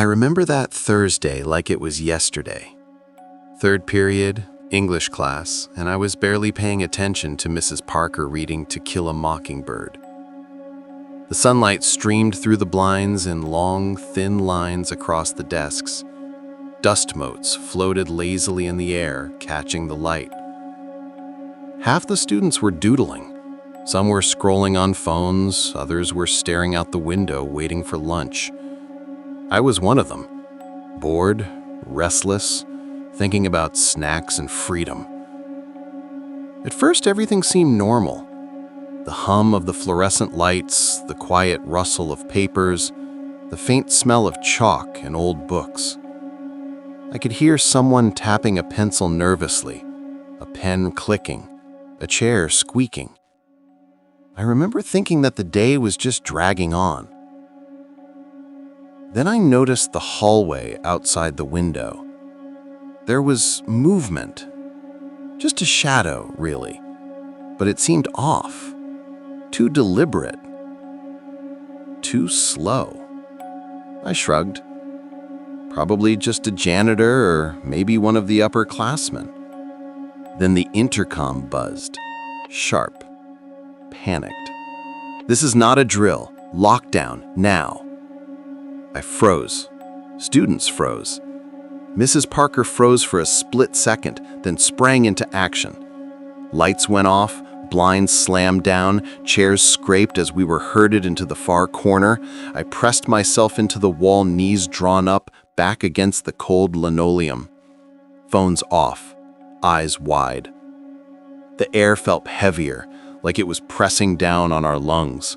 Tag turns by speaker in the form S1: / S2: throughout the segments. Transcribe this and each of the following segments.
S1: I remember that Thursday like it was yesterday. Third period, English class, and I was barely paying attention to Mrs. Parker reading To Kill a Mockingbird. The sunlight streamed through the blinds in long, thin lines across the desks. Dust motes floated lazily in the air, catching the light. Half the students were doodling. Some were scrolling on phones, others were staring out the window waiting for lunch. I was one of them, bored, restless, thinking about snacks and freedom. At first, everything seemed normal. The hum of the fluorescent lights, the quiet rustle of papers, the faint smell of chalk and old books. I could hear someone tapping a pencil nervously, a pen clicking, a chair squeaking. I remember thinking that the day was just dragging on. Then I noticed the hallway outside the window. There was movement. Just a shadow, really. But it seemed off. Too deliberate. Too slow. I shrugged. Probably just a janitor or maybe one of the upperclassmen. Then the intercom buzzed. Sharp. Panicked. "This is not a drill. Lockdown, now." I froze. Students froze. Mrs. Parker froze for a split second, then sprang into action. Lights went off, blinds slammed down, chairs scraped as we were herded into the far corner. I pressed myself into the wall, knees drawn up, back against the cold linoleum. Phones off, eyes wide. The air felt heavier, like it was pressing down on our lungs.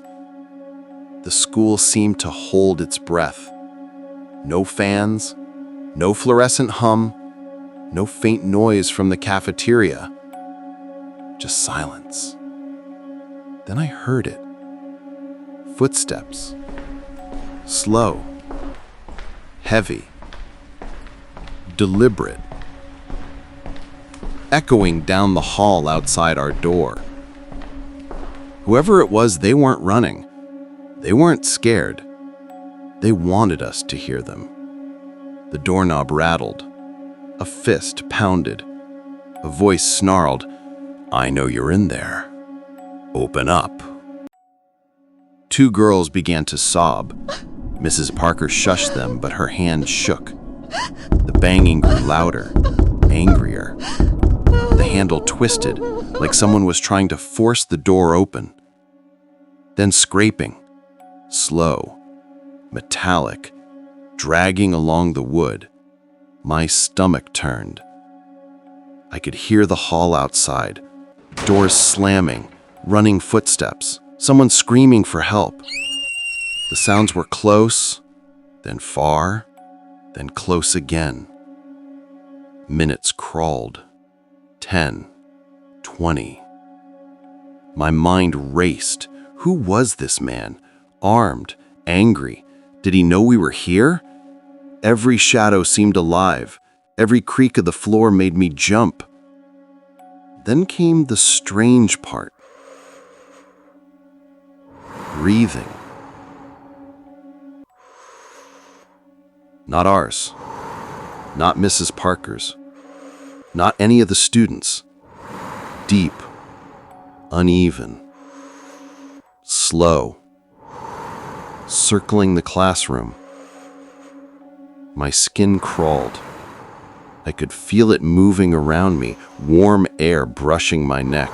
S1: The school seemed to hold its breath. No fans, no fluorescent hum, no faint noise from the cafeteria. Just silence. Then I heard it. Footsteps. Slow. Heavy. Deliberate. Echoing down the hall outside our door. Whoever it was, they weren't running. They weren't scared. They wanted us to hear them. The doorknob rattled. A fist pounded. A voice snarled, "I know you're in there. Open up." Two girls began to sob. Mrs. Parker shushed them, but her hand shook. The banging grew louder, angrier. The handle twisted, like someone was trying to force the door open. Then scraping. Slow, metallic, dragging along the wood. My stomach turned. I could hear the hall outside, doors slamming, running footsteps, someone screaming for help. The sounds were close, then far, then close again. Minutes crawled. 10, 20. My mind raced. Who was this man? Armed, angry. Did he know we were here? Every shadow seemed alive. Every creak of the floor made me jump. Then came the strange part. Breathing. Not ours. Not Mrs. Parker's. Not any of the students. Deep. Uneven. Slow. Circling the classroom. My skin crawled. I could feel it moving around me, warm air brushing my neck.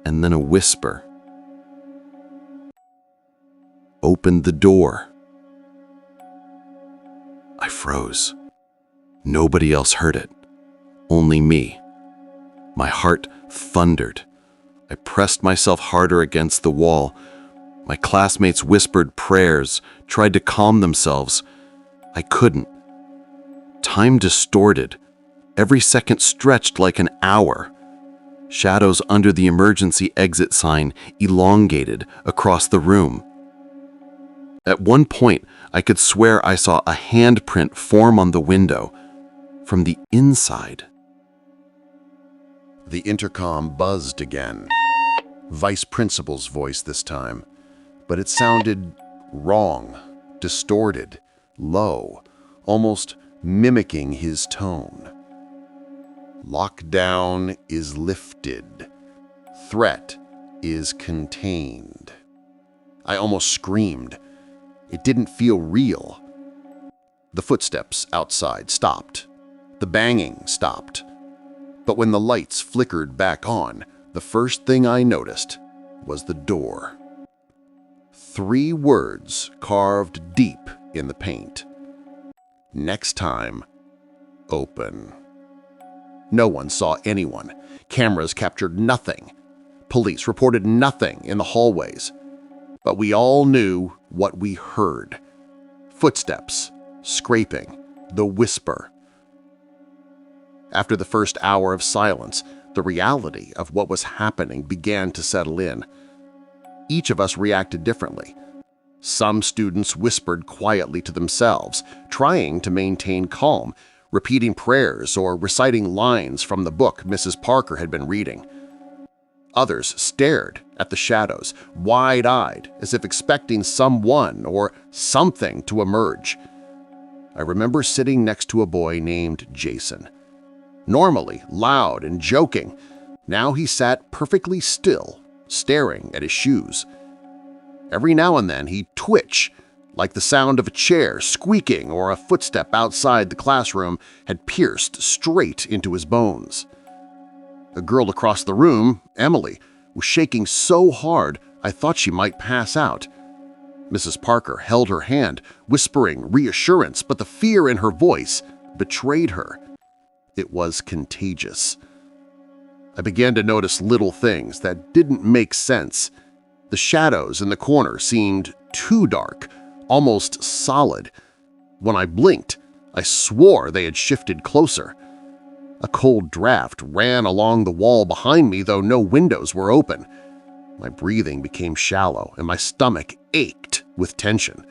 S1: And then a whisper. "Open the door." I froze. Nobody else heard it. Only me. My heart thundered. I pressed myself harder against the wall. My classmates whispered prayers, tried to calm themselves. I couldn't. Time distorted. Every second stretched like an hour. Shadows under the emergency exit sign elongated across the room. At one point, I could swear I saw a handprint form on the window from the inside.
S2: The intercom buzzed again. Vice principal's voice this time, but it sounded wrong, distorted, low, almost mimicking his tone. Lockdown is lifted. Threat is contained. I almost screamed. It didn't feel real. The footsteps outside stopped. The banging stopped. But when the lights flickered back on, the first thing I noticed was the door. 3 words carved deep in the paint. Next time, open. No one saw anyone. Cameras captured nothing. Police reported nothing in the hallways. But we all knew what we heard. Footsteps, scraping, the whisper. After the first hour of silence, the reality of what was happening began to settle in. Each of us reacted differently. Some students whispered quietly to themselves, trying to maintain calm, repeating prayers or reciting lines from the book Mrs. Parker had been reading. Others stared at the shadows, wide-eyed, as if expecting someone or something to emerge. I remember sitting next to a boy named Jason. Normally loud and joking, now he sat perfectly still, staring at his shoes. Every now and then he'd twitch, like the sound of a chair squeaking or a footstep outside the classroom had pierced straight into his bones. A girl across the room, Emily, was shaking so hard I thought she might pass out. Mrs. Parker held her hand, whispering reassurance, but the fear in her voice betrayed her. It was contagious. I began to notice little things that didn't make sense. The shadows in the corner seemed too dark, almost solid. When I blinked, I swore they had shifted closer. A cold draft ran along the wall behind me, though no windows were open. My breathing became shallow and my stomach ached with tension.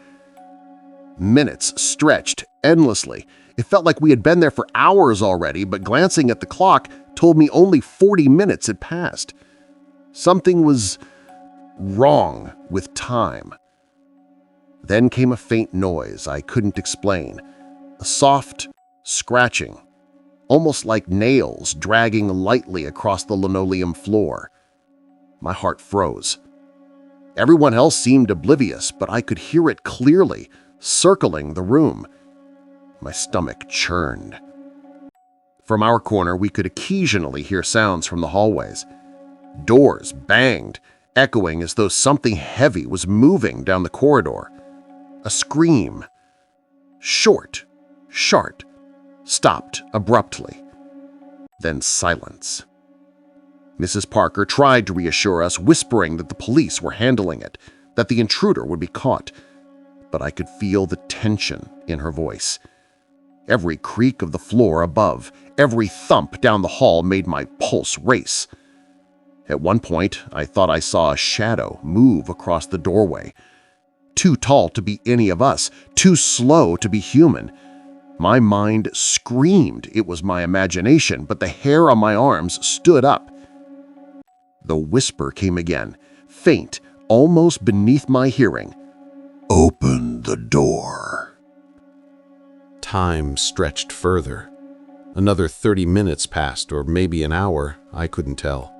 S2: Minutes stretched endlessly. It felt like we had been there for hours already, but glancing at the clock told me only 40 minutes had passed. Something was wrong with time. Then came a faint noise I couldn't explain, a soft scratching, almost like nails dragging lightly across the linoleum floor. My heart froze. Everyone else seemed oblivious, but I could hear it clearly, circling the room. My stomach churned. From our corner, we could occasionally hear sounds from the hallways. Doors banged, echoing as though something heavy was moving down the corridor. A scream. Short, sharp, stopped abruptly. Then silence. Mrs. Parker tried to reassure us, whispering that the police were handling it, that the intruder would be caught. But I could feel the tension in her voice. Every creak of the floor above, every thump down the hall made my pulse race. At one point, I thought I saw a shadow move across the doorway. Too tall to be any of us, too slow to be human. My mind screamed it was my imagination, but the hair on my arms stood up. The whisper came again, faint, almost beneath my hearing. "Open the door."
S1: Time stretched further. Another 30 minutes passed, or maybe an hour, I couldn't tell.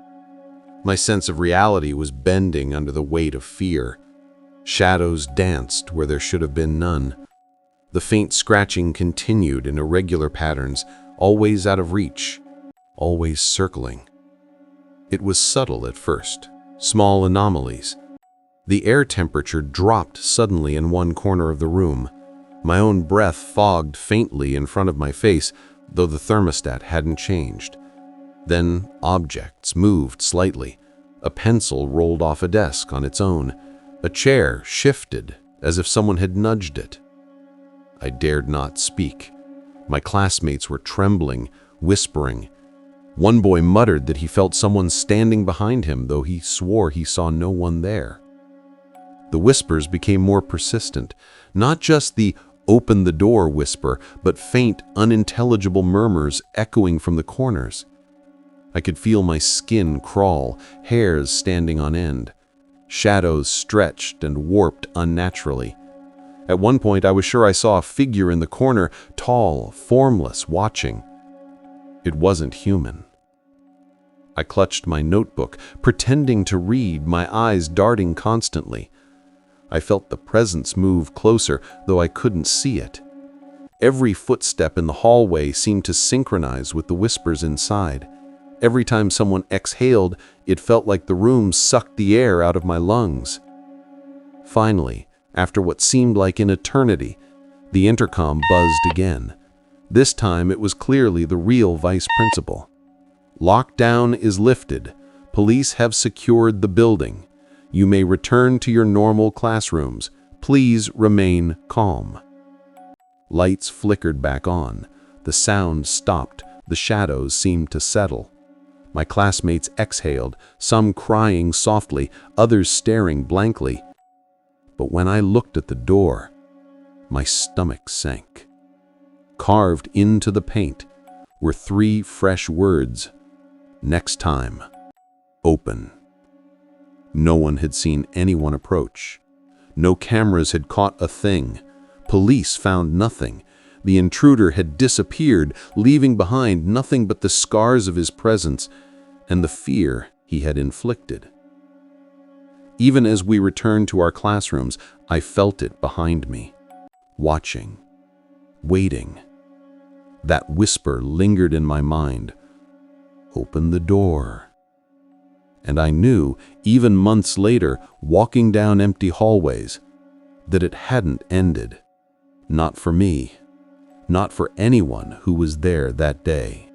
S1: My sense of reality was bending under the weight of fear. Shadows danced where there should have been none. The faint scratching continued in irregular patterns, always out of reach, always circling. It was subtle at first, small anomalies. The air temperature dropped suddenly in one corner of the room. My own breath fogged faintly in front of my face, though the thermostat hadn't changed. Then objects moved slightly. A pencil rolled off a desk on its own. A chair shifted as if someone had nudged it. I dared not speak. My classmates were trembling, whispering. One boy muttered that he felt someone standing behind him, though he swore he saw no one there. The whispers became more persistent, not just the "open the door" whisper, but faint, unintelligible murmurs echoing from the corners. I could feel my skin crawl, hairs standing on end. Shadows stretched and warped unnaturally. At one point, I was sure I saw a figure in the corner, tall, formless, watching. It wasn't human. I clutched my notebook, pretending to read, my eyes darting constantly. I felt the presence move closer, though I couldn't see it. Every footstep in the hallway seemed to synchronize with the whispers inside. Every time someone exhaled, it felt like the room sucked the air out of my lungs. Finally, after what seemed like an eternity, the intercom buzzed again. This time it was clearly the real vice principal. Lockdown is lifted. Police have secured the building. You may return to your normal classrooms. Please remain calm. Lights flickered back on. The sound stopped. The shadows seemed to settle. My classmates exhaled, some crying softly, others staring blankly. But when I looked at the door, my stomach sank. Carved into the paint were 3 fresh words. Next time, open. No one had seen anyone approach. No cameras had caught a thing. Police found nothing. The intruder had disappeared, leaving behind nothing but the scars of his presence and the fear he had inflicted. Even as we returned to our classrooms, I felt it behind me, watching, waiting. That whisper lingered in my mind. Open the door. And I knew, even months later, walking down empty hallways, that it hadn't ended. Not for me. Not for anyone who was there that day.